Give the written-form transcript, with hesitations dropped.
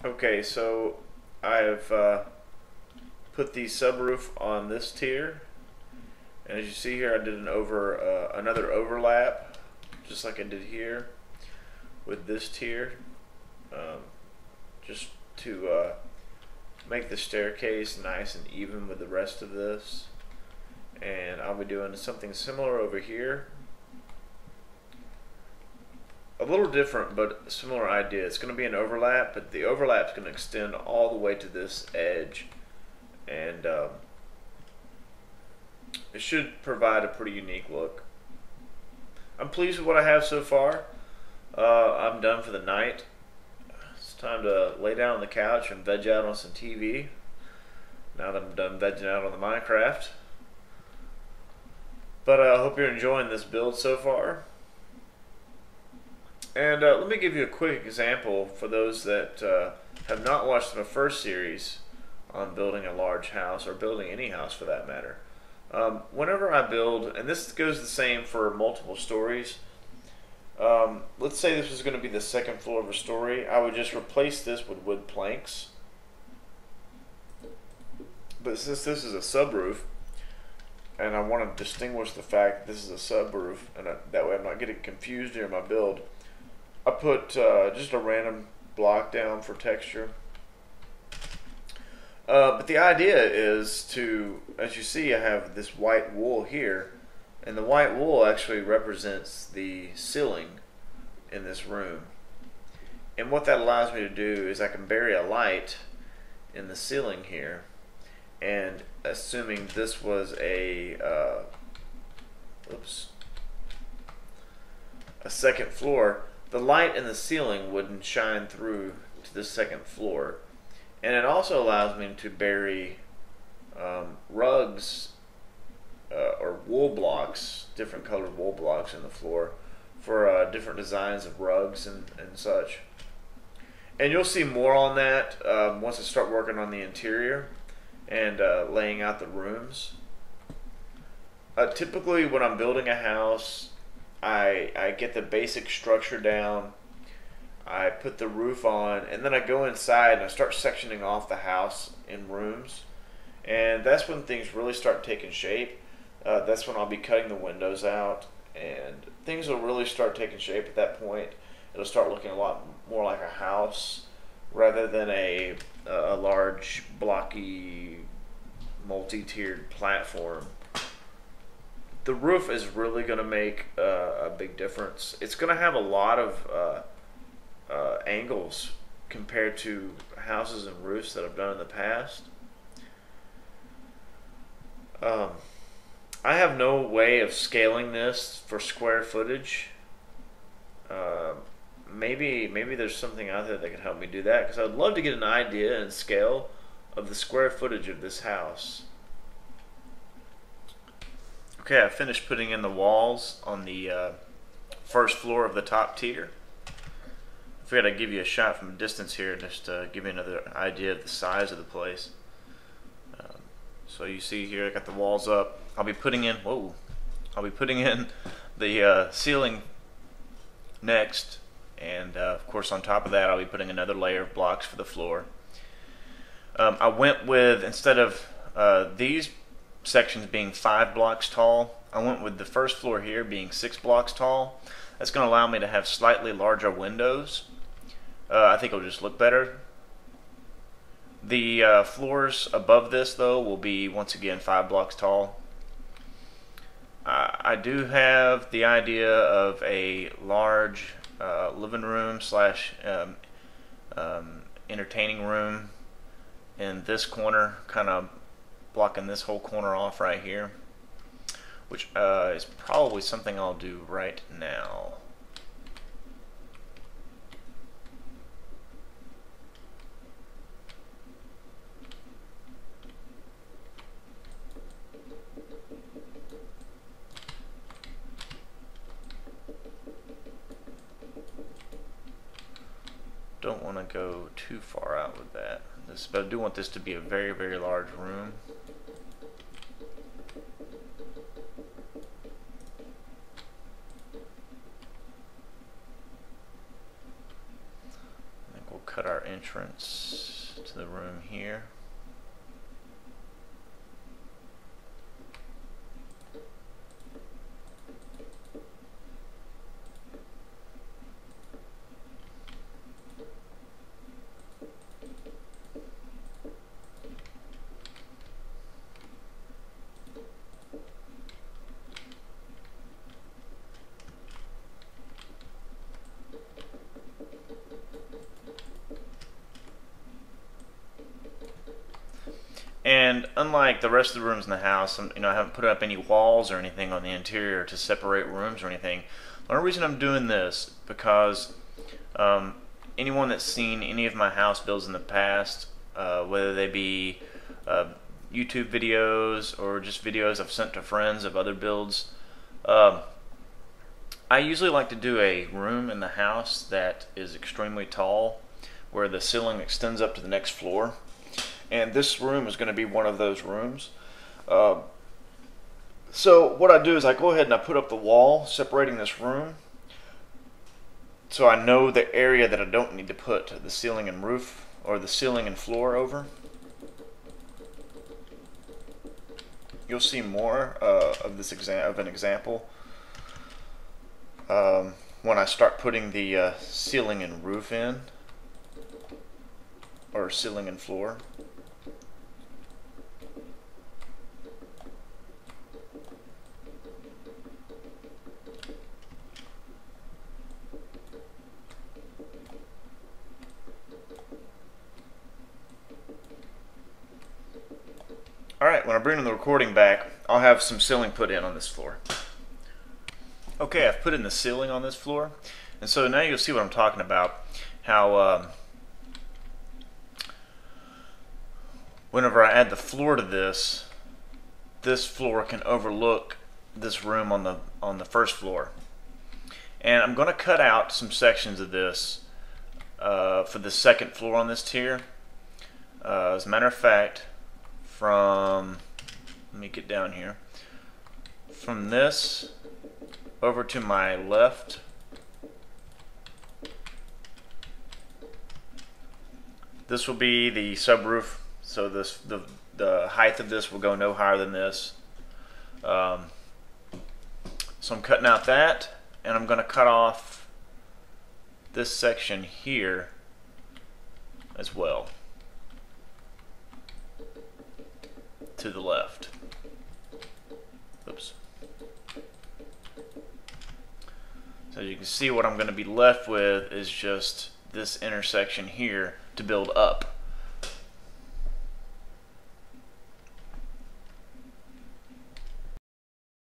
Okay, so I've put the subroof on this tier, and as you see here, I did another overlap, just like I did here with this tier, um, just to make the staircase nice and even with the rest of this. And I'll be doing something similar over here. A little different, but a similar idea. It's going to be an overlap, but the overlap is going to extend all the way to this edge, and it should provide a pretty unique look. I'm pleased with what I have so far. I'm done for the night. It's time to lay down on the couch and veg out on some TV. Now that I'm done vegging out on the Minecraft. But I hope you're enjoying this build so far. And let me give you a quick example for those that have not watched my first series on building a large house, or building any house for that matter. Whenever I build, and this goes the same for multiple stories, let's say this was going to be the second floor of a story, I would just replace this with wood planks. But since this is a subroof, and I want to distinguish the fact that this is a subroof, and that way I'm not getting confused during my build, I put just a random block down for texture. But the idea is to, as you see, I have this white wool here, and the white wool actually represents the ceiling in this room. And what that allows me to do is I can bury a light in the ceiling here, and assuming this was a second floor, the light in the ceiling wouldn't shine through to the second floor. And it also allows me to bury rugs or wool blocks, different colored wool blocks in the floor for different designs of rugs and such. And you'll see more on that once I start working on the interior and laying out the rooms. Typically when I'm building a house, I get the basic structure down, I put the roof on, and then I go inside and I start sectioning off the house in rooms. And that's when things really start taking shape. That's when I'll be cutting the windows out, and things will really start taking shape at that point. It'll start looking a lot more like a house rather than a large, blocky, multi-tiered platform. The roof is really going to make a big difference. It's going to have a lot of angles compared to houses and roofs that I've done in the past. I have no way of scaling this for square footage. Maybe there's something out there that can help me do that, because I'd love to get an idea and scale of the square footage of this house. Okay, I finished putting in the walls on the first floor of the top tier. I figured I'd give you a shot from a distance here just to give you another idea of the size of the place. So you see here I got the walls up. I'll be putting in the ceiling next, and of course on top of that I'll be putting another layer of blocks for the floor. I went with, instead of these sections being 5 blocks tall, I went with the first floor here being 6 blocks tall. That's going to allow me to have slightly larger windows. I think it'll just look better. The floors above this, though, will be once again 5 blocks tall. I do have the idea of a large living room slash entertaining room in this corner, kind of blocking this whole corner off right here, which is probably something I'll do right now. Don't want to go too far out with that. But I do want this to be a very, very large room. cut our entrance to the room here. And unlike the rest of the rooms in the house, I haven't put up any walls or anything on the interior to separate rooms or anything. The only reason I'm doing this because anyone that's seen any of my house builds in the past, whether they be YouTube videos or just videos I've sent to friends of other builds, I usually like to do a room in the house that is extremely tall, where the ceiling extends up to the next floor. And this room is going to be one of those rooms. So what I do is I go ahead and I put up the wall separating this room, so I know the area that I don't need to put the ceiling and roof or the ceiling and floor over. You'll see more of this an example when I start putting the ceiling and roof in, or ceiling and floor. Alright, when I bring the recording back, I'll have some ceiling put in on this floor. Okay, I've put in the ceiling on this floor, and so now you'll see what I'm talking about. How whenever I add the floor to this floor can overlook this room on the first floor. And I'm going to cut out some sections of this for the second floor on this tier. As a matter of fact, let me get down here, from this over to my left, this will be the subroof, so the height of this will go no higher than this. So I'm cutting out that, and I'm going to cut off this section here as well, to the left. Oops. So you can see what I'm going to be left with is just this intersection here to build up.